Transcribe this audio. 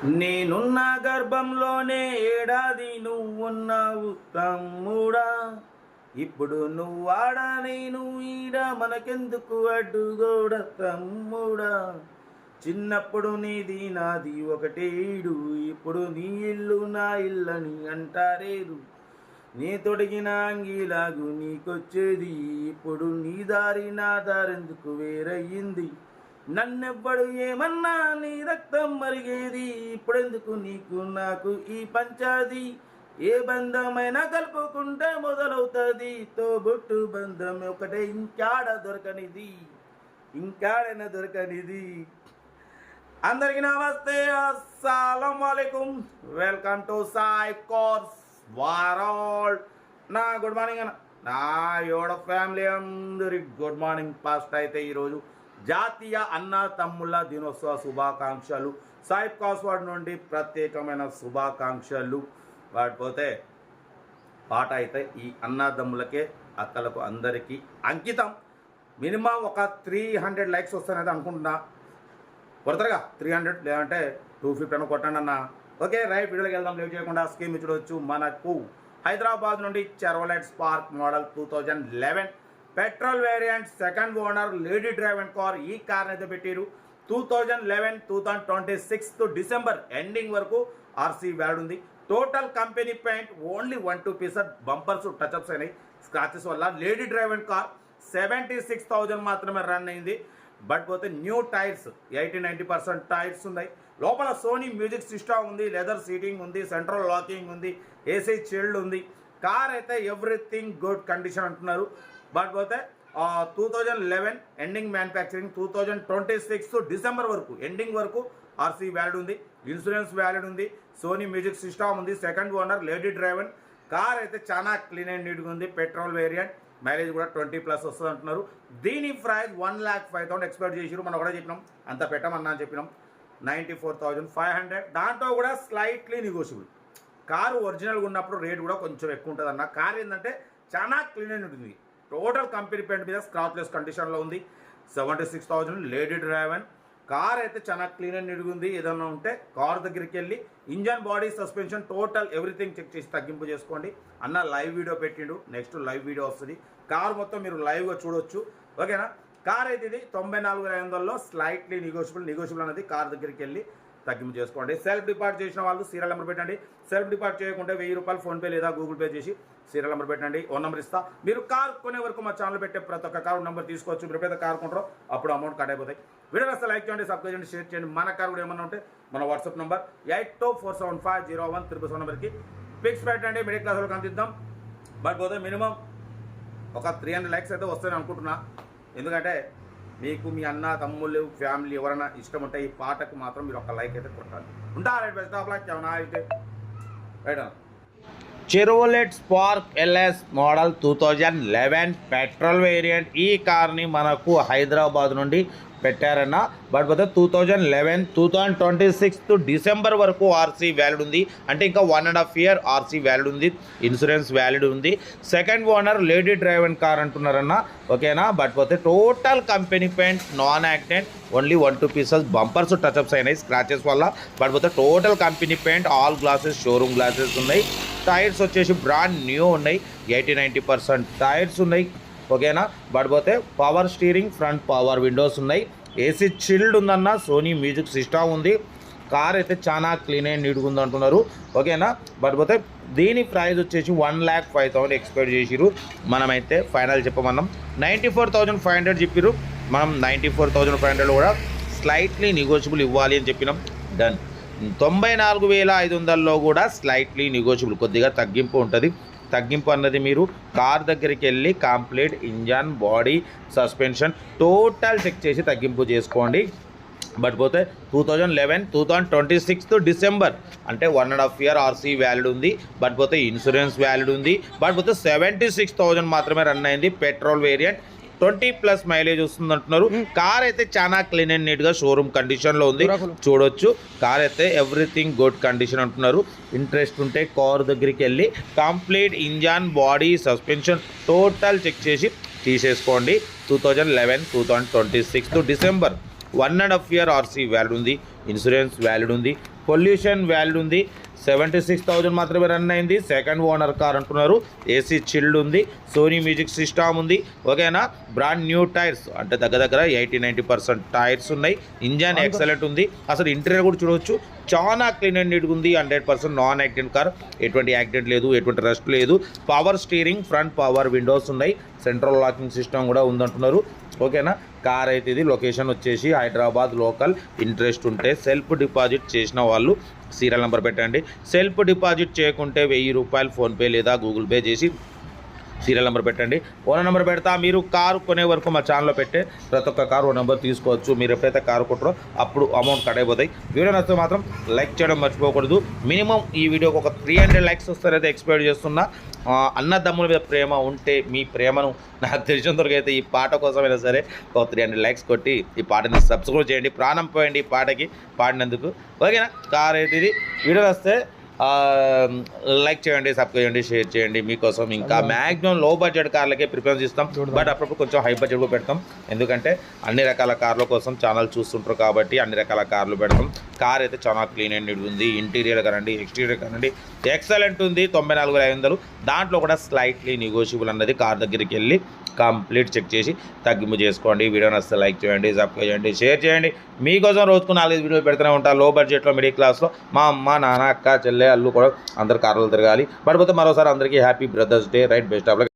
నేనున్న గర్భంలోనే ఏడాది నువ్వున్నావు తమ్ముడా. ఇప్పుడు నువ్వాడ నేను ఈడ మనకెందుకు అడ్డుగోడ తమ్ముడా. చిన్నప్పుడు నీది నాది ఒకటేడు, ఇప్పుడు నీ ఇల్లు నా ఇల్లని అంటారేరు. నీ తొడిగిన అంగీలాగు నీకొచ్చేది, ఇప్పుడు నీ దారి నా దారెందుకు వేరయ్యింది. నన్నెవ్వడు ఏమన్నా నీ రక్తం మరిగేది, ఇప్పుడెందుకు నీకు నాకు ఈ పంచాది. ఏ బంధమైనా కలుపుకుంటే మొదలవుతుంది, తోబుట్టు బంధం ఒకటే ఇంకాడ దొరకనిది, ఇంకాడైనా దొరకనిది. అందరికీ నమస్తే, అస్సలం వాలేకుం. Welcome to Sai course world. నా గుడ్ మార్నింగ్ అన్న, నా యోడ ఫ్యామిలీ అందరికి గుడ్ మార్నింగ్. ఫస్ట్ అయితే ఈరోజు జాతీయ అన్నా తమ్ముళ్ళ దినోత్సవ శుభాకాంక్షలు. సాయి కాస్వాడ్ నుండి ప్రత్యేకమైన శుభాకాంక్షలు. వాటిపోతే పాట అయితే ఈ అన్నాదమ్ములకే అక్కలకు అందరికీ అంకితం. మినిమం ఒక 300 లైక్స్ వస్తానైతే అనుకుంటున్నా. కొడతారుగా 300, లేదంటే 250 అని కొట్టండి అన్న. ఓకే రైట్, వీడియోకి వెళ్దాం. లేట్ చేయకుండా స్కీమ్ చూడవచ్చు. మనకు హైదరాబాద్ నుండి Chevrolet Spark model 2011 petrol variant, second owner, lady drive and car. ఈ కార్ అయితే పెట్టారు 2011-2026 డిసెంబర్ ఎండింగ్ వరకు ఆర్సీ వ్యాల్డ్ ఉంది. Total company paint, only 1-2 pieces bumpers touchups అయినాయి స్క్రాచెస్ వల్ల. లేడీ డ్రైవ్ అండ్ కార్ 76,000 మాత్రమే రన్ అయింది. బట్ పోతే న్యూ టైర్స్ 80-90% టైర్స్ ఉన్నాయి. లోపల సోనీ మ్యూజిక్ సిస్టమ్ ఉంది, లెదర్ సీటింగ్ ఉంది, సెంట్రల్ లాకింగ్ ఉంది, ఏసీ చిల్డ్ ఉంది. కార్ అయితే ఎవ్రీథింగ్ గుడ్ కండిషన్ అంటున్నారు. బట్ పోతే 2011 ఎండింగ్ మ్యానుఫ్యాక్చరింగ్, 2026 డిసెంబర్ వరకు ఎండింగ్ వరకు ఆర్సీ వ్యాలిడ్ ఉంది, ఇన్సూరెన్స్ వ్యాలిడ్ ఉంది, సోనీ మ్యూజిక్ సిస్టమ్ ఉంది, second owner, lady driver. Car అయితే చాలా క్లీన్ అండ్ నీట్గా ఉంది. పెట్రోల్ వేరియంట్, మైలేజ్ కూడా 20+ వస్తుంది అంటున్నారు. దీని ప్రైస్ 1,05,000 ఎక్స్పెక్ట్ చేసిరు. మనం కూడా చెప్పినాం అంత పెట్టమన్నా అని చెప్పినాం. 94,500. దాంట్లో కూడా స్లైట్లీ నెగోషియబుల్. కారు ఒరిజినల్గా ఉన్నప్పుడు రేట్ కూడా కొంచెం ఎక్కువ ఉంటుంది అన్న. కార్ ఏంటంటే చాలా క్లీన్ అండ్ ఉంటుంది. టోటల్ కంపెనీ పెయింట్ మీద స్క్రాచ్లెస్ కండిషన్లో ఉంది. 76,000 లేడీ డ్రైవర్. కార్ అయితే చాలా క్లీన్ అండ్ నీట్గా ఉంది. ఏదన్నా ఉంటే కార్ దగ్గరికి వెళ్ళి engine, body, suspension, total everything check చేసి తగ్గింపు చేసుకోండి అన్న. లైవ్ వీడియో పెట్టిండు, నెక్స్ట్ లైవ్ వీడియో వస్తుంది. కార్ మొత్తం మీరు లైవ్గా చూడొచ్చు. ఓకేనా. కార్ అయితే ఇది 94,500లో స్లైట్లీ నెగోషియబుల్ అనేది. కార్ దగ్గరికి వెళ్ళి తగ్గింపు చేసుకోండి. సెల్ఫ్ డిపార్ట్ చేసిన వాళ్ళు సీరియల్ నెంబర్ పెట్టండి. సెల్ఫ్ డిపార్ట్ చేయకుంటే 1000 రూపాయలు ఫోన్పే లేదా గూగుల్ పే చేసి సీరియల్ నెంబర్ పెట్టండి. ఓన్ నెంబర్ ఇస్తా. మీరు కార్ కొనే వరకు మా ఛానల్ పెట్టే ప్రతి ఒక్క కార్ నెంబర్ తీసుకోవచ్చు. మీరు ఎప్పుడైతే కార్ కొంటారో అప్పుడు అమౌంట్ కట్ అయిపోతాయి. వీడియో వస్తే లైక్ చేయండి, సబ్స్క్రైబ్ చేయండి, షేర్ చేయండి. మన కార్ కూడా ఏమన్నా ఉంటే మన వాట్సాప్ నెంబర్ 8247501377 నెంబర్కి పిక్స్ పెట్టండి. మిడిల్ క్లాస్ వాళ్ళకి అందిద్దాం. బట్ పోతే మినిమం ఒక 300 లైక్స్ అయితే వస్తాయని అనుకుంటున్నా. ఎందుకంటే మీకు మీ అన్న, తమ్ముళ్ళు, ఫ్యామిలీ ఎవరైనా ఇష్టం ఉంటే ఈ పాటకు మాత్రం మీరు ఒక లైక్ అయితే కొట్టాలి. ఉంటారు బెస్ట్ ఆఫ్ లైక్ ఏమన్నా అయితే right. Chevrolet Spark LS model 2011 petrol variant. ఈ కార్ని మనకు హైదరాబాద్ నుండి పెట్టారన్న. బట్ పోతే 2011-2026 డిసెంబర్ వరకు ఆర్సీ వ్యాలిడ్ ఉంది. అంటే ఇంకా 1.5 year ఆర్సీ వ్యాలిడ్ ఉంది, ఇన్సూరెన్స్ వ్యాలిడ్ ఉంది. Second owner, lady driver car అంటున్నారన్న. ఓకేనా. బట్ పోతే total company paint, non accident, only 1-2 pieces bumpers touchups అయినాయి స్క్రాచెస్ వల్ల. బట్ పోతే total company paint, all glasses showroom glasses ఉన్నాయి. టైర్స్ వచ్చేసి బ్రాండ్ న్యూ ఉన్నాయి, 80-90% టైర్స్ ఉన్నాయి. ఓకేనా. బట్ పోతే power steering, front power windows ఉన్నాయి, ఏసీ చిల్డ్ ఉందన్న, సోనీ మ్యూజిక్ సిస్టమ్ ఉంది. కార్ అయితే చాలా క్లీన్ అండ్ నీట్గా ఉంది అంటున్నారు. ఓకేనా. బట్ పోతే దీని ప్రైస్ వచ్చేసి 1,05,000 ఎక్స్పెక్ట్ చేసిరు. మనమైతే ఫైనల్ చెప్పమన్నాం 94,500 చెప్పిరు. మనం 94,500 కూడా స్లైట్లీ నెగోషియబుల్ ఇవ్వాలి అని చెప్పినాం. డన్. 94,500లో కూడా స్లైట్లీ నెగోషియబుల్, కొద్దిగా తగ్గింపు ఉంటుంది. తగ్గింపు అన్నది మీరు కార్ దగ్గరికి వెళ్ళి complete engine, body, suspension total check చేసి తగ్గింపు చేసుకోండి. బట్ పోతే 2011-2026 డిసెంబర్ అంటే 1.5 year ఆర్సీ వ్యాలిడ్ ఉంది. బట్ పోతే ఇన్సూరెన్స్ వ్యాలిడ్ ఉంది. బట్ పోతే 76,000 మాత్రమే రన్ అయింది. పెట్రోల్ వేరియంట్, 20+ మైలేజ్ వస్తుంది అంటున్నారు. కార్ అయితే చాలా క్లీన్ అండ్ నీట్గా షోరూమ్ కండిషన్లో ఉంది, చూడొచ్చు. కార్ అయితే ఎవ్రీథింగ్ గుడ్ కండిషన్ అంటున్నారు. ఇంట్రెస్ట్ ఉంటే కార్ దగ్గరికి వెళ్ళి complete engine, body, suspension total check చేసి తీసేసుకోండి. 2011-2026 డిసెంబర్ 1.5 year ఆర్సీ వ్యాలిడ్ ఉంది, ఇన్సూరెన్స్ వ్యాలిడ్ ఉంది. పొల్యూషన్ వాల్యూ ఉంది, 76,000 మాత్రమే రన్ అయింది. సెకండ్ ఓనర్ కార్ అంటున్నారు. ఏసీ చిల్డ్ ఉంది, సోనీ మ్యూజిక్ సిస్టమ్ ఉంది. ఓకేనా, బ్రాండ్ న్యూ టైర్స్ అంటే దగ్గర 80-90% టైర్స్ ఉన్నాయి. ఇంజన్ ఎక్సలెంట్ ఉంది. అసలు ఇంటీరియర్ కూడా చూడవచ్చు, చాలా క్లీన్ అండ్ నీట్గా ఉంది. 100% నాన్ యాక్సిడెంట్ కార్, ఎటువంటి యాక్సిడెంట్ లేదు, ఎటువంటి రస్ట్ లేదు. Power steering, front power windows ఉన్నాయి, సెంట్రల్ లాకింగ్ సిస్టమ్ కూడా ఉందంటున్నారు. ఓకేనా, కార్ అయితే ఇది లొకేషన్ వచ్చేసి హైదరాబాద్ లోకల్. ఇంట్రెస్ట్ ఉంటే సెల్ఫ్ డిపాజిట్ చేసిన వాళ్ళు సీరియల్ నెంబర్ పెట్టండి. సెల్ఫ్ డిపాజిట్ చేయకుంటే 1000 రూపాయలు ఫోన్పే లేదా గూగుల్ పే చేసి సీరియల్ నెంబర్ పెట్టండి. ఓనర్ నెంబర్ పెడతా. మీరు కారు కొనే వరకు మా ఛానల్లో పెట్టే ప్రతి ఒక్క కారు ఓ నెంబర్ తీసుకోవచ్చు. మీరు ఎప్పుడైతే కారు కొట్టరో అప్పుడు అమౌంట్ కట్ అయిపోతాయి. వీడియో నచ్చితే మాత్రం లైక్ చేయడం మర్చిపోకూడదు. మినిమం ఈ వీడియోకి ఒక 300 లైక్స్ వస్తారైతే ఎక్స్పెక్ట్ చేస్తున్నా. అన్నదమ్ముల మీద ప్రేమ ఉంటే మీ ప్రేమను నాకు తెలిసినంతవరకైతే ఈ పాట కోసమైనా సరే ఒక 300 లైక్స్ కొట్టి ఈ పాటని సబ్స్క్రైబ్ చేయండి. ప్రాణం పోయండి ఈ పాటకి పాడినందుకు. ఓకేనా, కార్ అయితే ఇది. వీడియో వస్తే లైక్ చేయండి, సబ్స్క్రైబ్ చేయండి, షేర్ చేయండి. మీకోసం ఇంకా మ్యాక్సిమం లో బడ్జెట్ కార్లకే ప్రిఫరెన్స్ ఇస్తాం. బట్ అప్పుడప్పుడు కొంచెం హై బడ్జెట్ కూడా పెడతాం. ఎందుకంటే అన్ని రకాల కార్ల కోసం ఛానల్ చూస్తుంటారు కాబట్టి అన్ని రకాల కార్లు పెడతాం. కార్ అయితే చాలా క్లీన్ అండ్ నీట్ ఉంది. ఇంటీరియర్ కానండి, ఎక్స్టీరియర్ కానండి, ఎక్సలెంట్ ఉంది. 94,500. దాంట్లో కూడా స్లైట్లీ నెగోషియబుల్ అన్నది. కార్ దగ్గరికి వెళ్ళి కంప్లీట్ చెక్ చేసి తగ్గింపు చేసుకోండి. వీడియో నచ్చితే లైక్ చేయండి, సబ్స్క్రైబ్ చేయండి, షేర్ చేయండి. మీకోసం రోజుకు 4-5 వీడియోలు పెడుతూనే ఉంటాను. లో బడ్జెట్లో మిడిల్ క్లాస్లో మా అమ్మ, నాన్న, అక్క, చెల్లె, అల్లు కూడా అందరు కార్లు తిరగాలి. పడిపోతే మరోసారి అందరికీ happy brothers day. Right, best of luck.